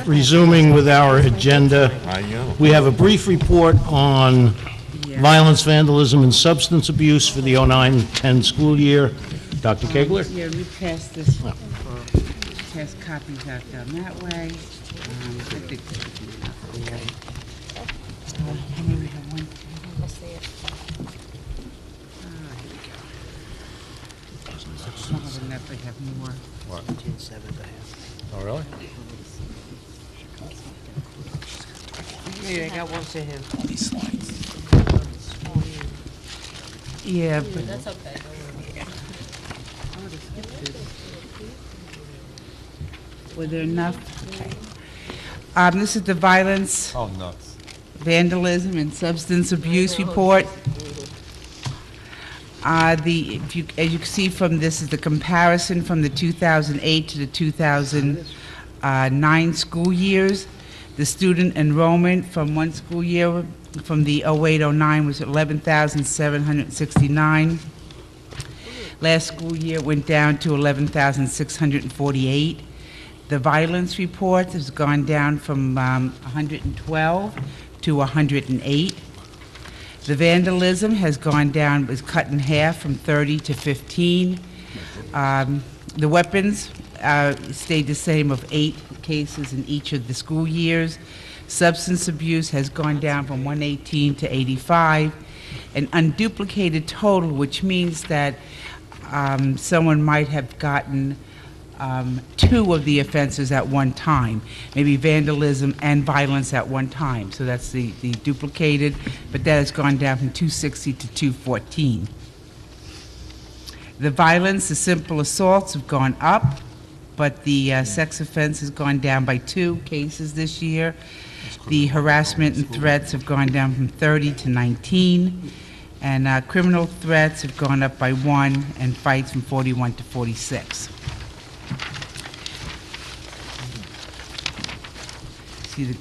resuming with our agenda. We have a brief report on violence, vandalism, and substance abuse for the 09-10 school year. Dr. Kegler? Yeah, we pass this, pass copies out down that way. I think this should be enough. How many we have? One, two. Here we go. Some of them definitely have more. What? 7 to half. Oh, really? Here, I got one for him. These slides. Yeah, but That's okay. were there enough? Okay. This is the violence, Nuts. vandalism, and substance abuse report. As you can see from this, is the comparison from the 2008 to the 2009 school years. The student enrollment from one school year, from the 08-09, was 11,769. Last school year went down to 11,648. The violence report has gone down from 112 to 108. The vandalism has gone down, was cut in half from 30 to 15. The weapons stayed the same, of 8 cases in each of the school years. Substance abuse has gone down from 118 to 85. An unduplicated total, which means that someone might have gotten 2 of the offenses at one time, maybe vandalism and violence at one time. So that's the duplicated, but that has gone down from 260 to 214. The violence, the simple assaults have gone up, but the sex offense has gone down by 2 cases this year. The harassment and threats have gone down from 30 to 19, and criminal threats have gone up by 1, and fights from 41 to 46. See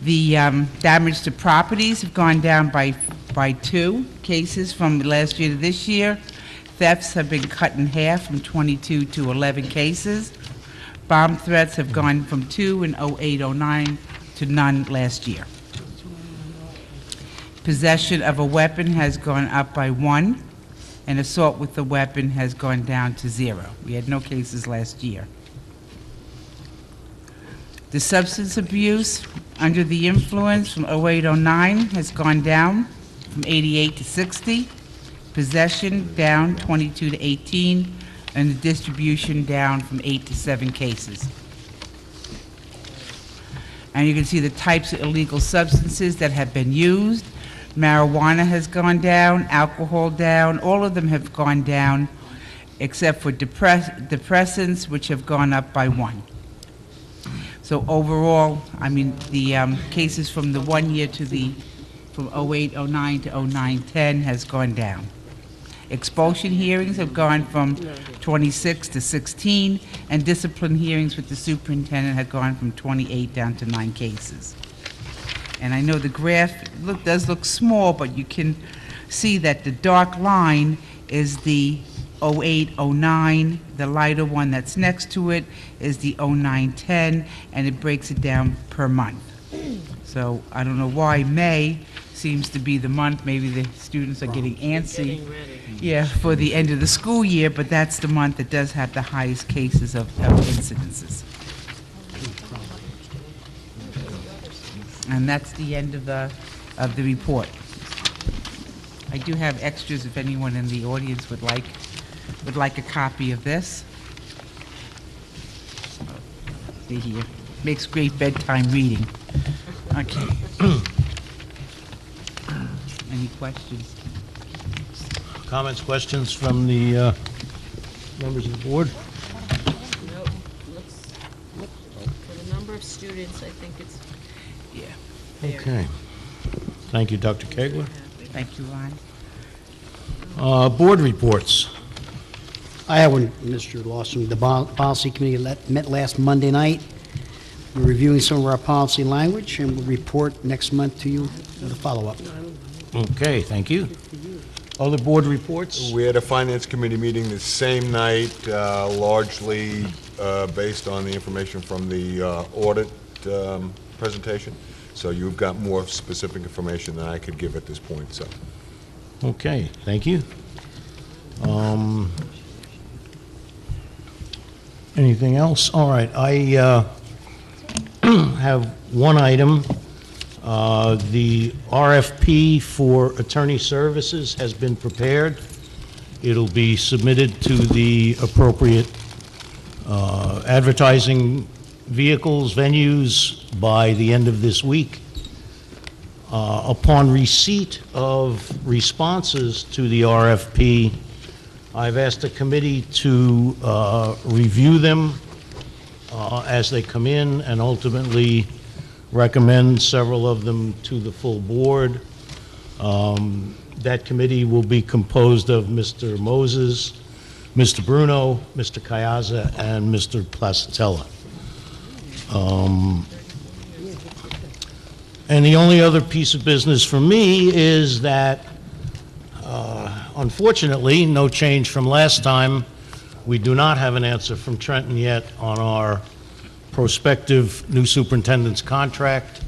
the damage to properties have gone down by 2 cases from last year to this year. Thefts have been cut in half from 22 to 11 cases. Bomb threats have gone from 2 in 08-09 to none last year. Possession of a weapon has gone up by 1, and assault with a weapon has gone down to 0. We had no cases last year. The substance abuse under the influence from 08-09 has gone down from 88 to 60. Possession down 22 to 18, and the distribution down from 8 to 7 cases. And you can see the types of illegal substances that have been used. Marijuana has gone down, alcohol down, all of them have gone down, except for depressants, which have gone up by 1. So overall, I mean, the cases from the 1 year to from 08-09 to 09-10 has gone down. Expulsion hearings have gone from 26 to 16, and discipline hearings with the superintendent have gone from 28 down to 9 cases. And I know the graph does look small, but you can see that the dark line is the 08-09, the lighter one that's next to it is the 09-10, and it breaks it down per month. So I don't know why May seems to be the month. Maybe the students are getting antsy, yeah, for the end of the school year, but that's the month that does have the highest cases of incidences. And that's the end of the report. I do have extras if anyone in the audience would like a copy of this. See here, makes great bedtime reading. Okay. Any questions? Comments, questions from the members of the board? Nope. For the number of students, I think it's Yeah. Okay. Thank you, Dr. Kegler. Thank you, Ron. Board reports. I have one, Mr. Lawson. The policy committee met last Monday night. We're reviewing some of our policy language, and we'll report next month to you with a follow-up. Okay, thank you. Other board reports? We had a finance committee meeting the same night, largely based on the information from the audit presentation. So you've got more specific information than I could give at this point, so. Okay, thank you. Anything else? All right, I have one item. The RFP for attorney services has been prepared. It'll be submitted to the appropriate advertising vehicles, venues, by the end of this week. Upon receipt of responses to the RFP, I've asked the committee to review them as they come in and ultimately recommend several of them to the full board. That committee will be composed of Mr. Moses, Mr. Bruno, Mr. Kayaza, and Mr. Placatella. And the only other piece of business for me is that, unfortunately, no change from last time, we do not have an answer from Trenton yet on our prospective new superintendent's contract.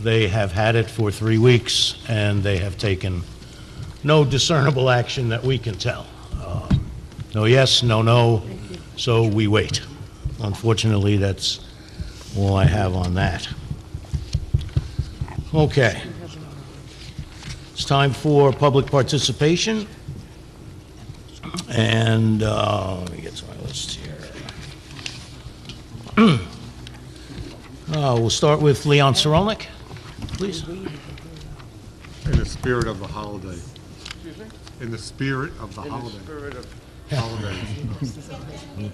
They have had it for 3 weeks, and they have taken no discernible action that we can tell. No yes, no no, so we wait. Unfortunately, that's all I have on that. Okay. It's time for public participation. And let me get to my list here. We'll start with Leon Sarolnik, please. In the spirit of the holiday. In the spirit of the holiday. Holidays.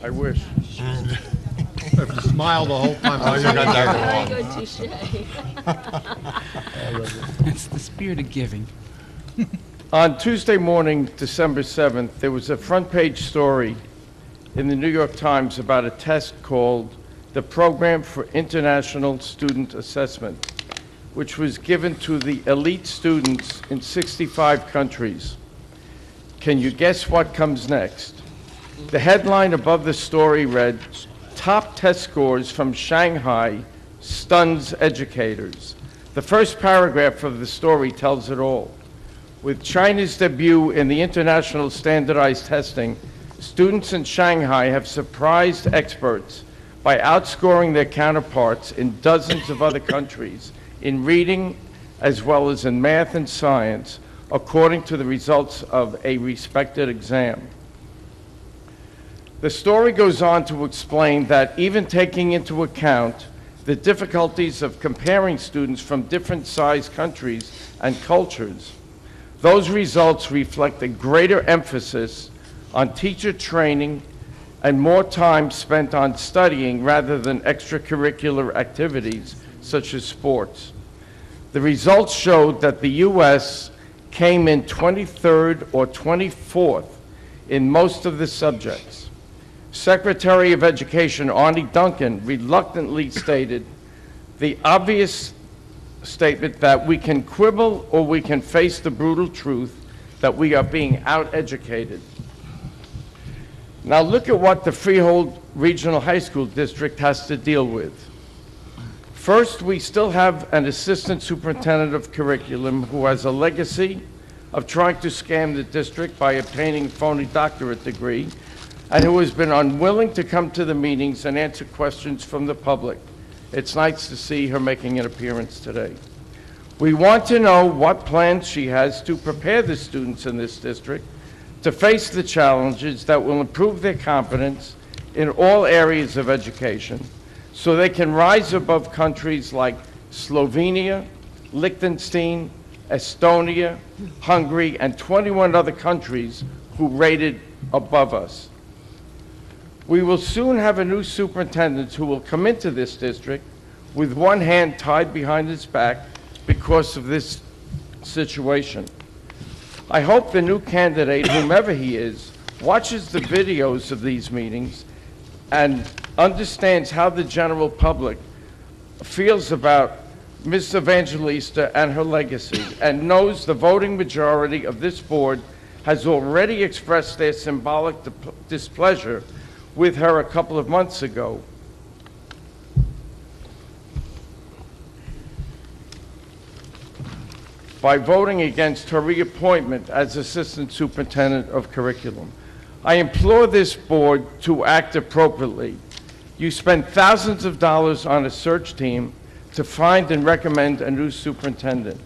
I wish. If you smile the whole time. Oh, you got that Very wrong. good, touche. It's the spirit of giving. On Tuesday morning, December 7th, there was a front page story in the New York Times about a test called the Program for International Student Assessment, which was given to the elite students in 65 countries. Can you guess what comes next? The headline above the story read, "Top test scores from Shanghai stuns educators." The first paragraph of the story tells it all. With China's debut in the international standardized testing, students in Shanghai have surprised experts by outscoring their counterparts in dozens of other countries in reading as well as in math and science, according to the results of a respected exam. The story goes on to explain that even taking into account the difficulties of comparing students from different sized countries and cultures, those results reflect a greater emphasis on teacher training and more time spent on studying rather than extracurricular activities such as sports. The results showed that the U.S. came in 23rd or 24th in most of the subjects. Secretary of Education Arnie Duncan reluctantly stated the obvious statement that we can quibble or we can face the brutal truth that we are being out-educated. Now look at what the Freehold Regional High School District has to deal with. First, we still have an assistant superintendent of curriculum who has a legacy of trying to scam the district by obtaining a phony doctorate degree and who has been unwilling to come to the meetings and answer questions from the public. It's nice to see her making an appearance today. We want to know what plans she has to prepare the students in this district to face the challenges that will improve their competence in all areas of education so they can rise above countries like Slovenia, Liechtenstein, Estonia, Hungary, and 21 other countries who rated above us. We will soon have a new superintendent who will come into this district with one hand tied behind his back because of this situation. I hope the new candidate, whomever he is, watches the videos of these meetings and understands how the general public feels about Ms. Evangelista and her legacy, and knows the voting majority of this board has already expressed their symbolic displeasure with her a couple of months ago. By voting against her reappointment as Assistant Superintendent of Curriculum. I implore this board to act appropriately. You spend thousands of dollars on a search team to find and recommend a new superintendent.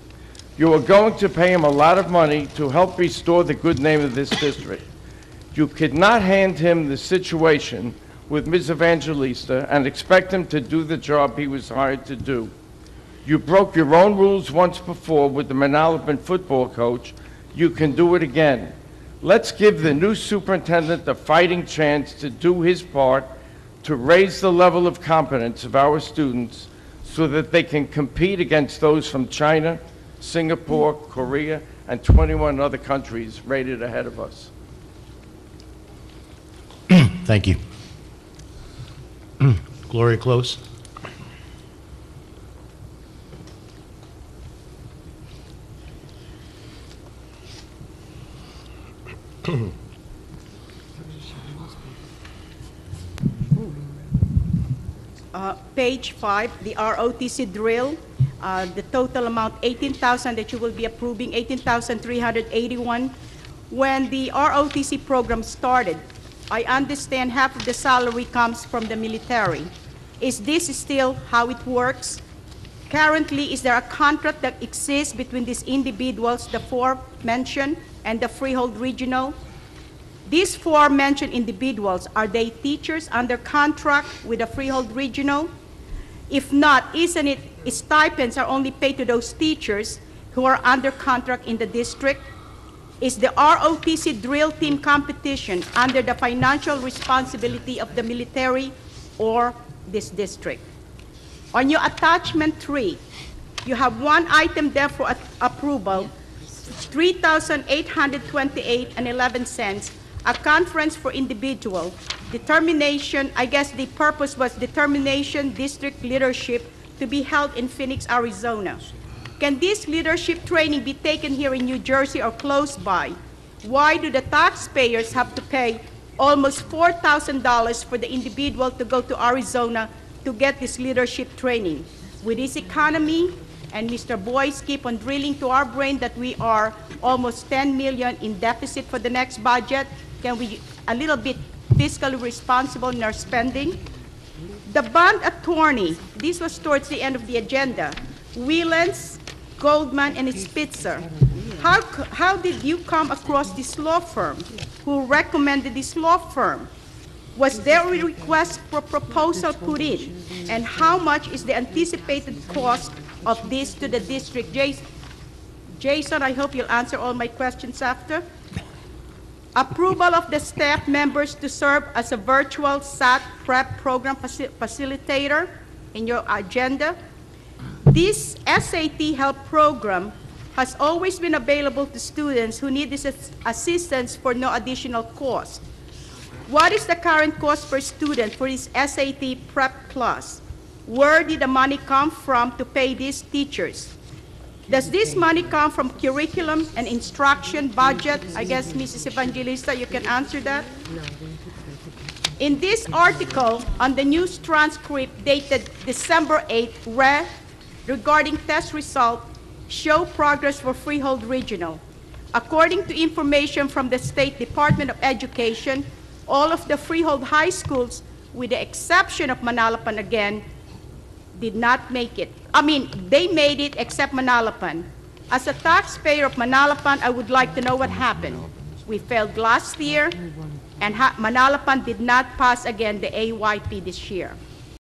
You are going to pay him a lot of money to help restore the good name of this district. You could not hand him the situation with Ms. Evangelista and expect him to do the job he was hired to do. You broke your own rules once before with the Manalapan football coach. You can do it again. Let's give the new superintendent a fighting chance to do his part to raise the level of competence of our students so that they can compete against those from China, Singapore, Korea, and 21 other countries rated ahead of us. Thank you. Gloria Close. Page 5, the ROTC drill, the total amount 18,000 that you will be approving, 18,381. When the ROTC program started, I understand half of the salary comes from the military. Is this still how it works? Currently, is there a contract that exists between these individuals, the four mentioned, and the Freehold Regional? These four mentioned individuals, are they teachers under contract with the Freehold Regional? If not, isn't it stipends are only paid to those teachers who are under contract in the district? Is the ROTC drill team competition under the financial responsibility of the military or this district? On your attachment 3, you have one item there for approval, $3,828.11, a conference for individual determination. I guess the purpose was determination district leadership to be held in Phoenix, Arizona. Can this leadership training be taken here in New Jersey or close by? Why do the taxpayers have to pay almost $4,000 for the individual to go to Arizona to get this leadership training? With this economy, and Mr. Boyce keep on drilling to our brain that we are almost 10 million in deficit for the next budget, can we a little bit fiscally responsible in our spending? The bond attorney, this was towards the end of the agenda, Whelans, Goldman, and Spitzer. How did you come across this law firm? Who recommended this law firm? Was there a request for proposal put in? And how much is the anticipated cost of this to the district? Jason, I hope you'll answer all my questions after. Approval of the staff members to serve as a virtual SAT prep program facilitator in your agenda. This SAT help program has always been available to students who need this assistance for no additional cost. What is the current cost per student for this SAT prep class? Where did the money come from to pay these teachers? Does this money come from curriculum and instruction budget? I guess, Mrs. Evangelista, you can answer that. In this article on the news transcript dated December 8th, regarding test result, show progress for Freehold Regional. According to information from the State Department of Education, all of the Freehold high schools, with the exception of Manalapan again, did not make it. I mean, they made it except Manalapan. As a taxpayer of Manalapan, I would like to know what happened. We failed last year, and Manalapan did not pass again the AYP this year.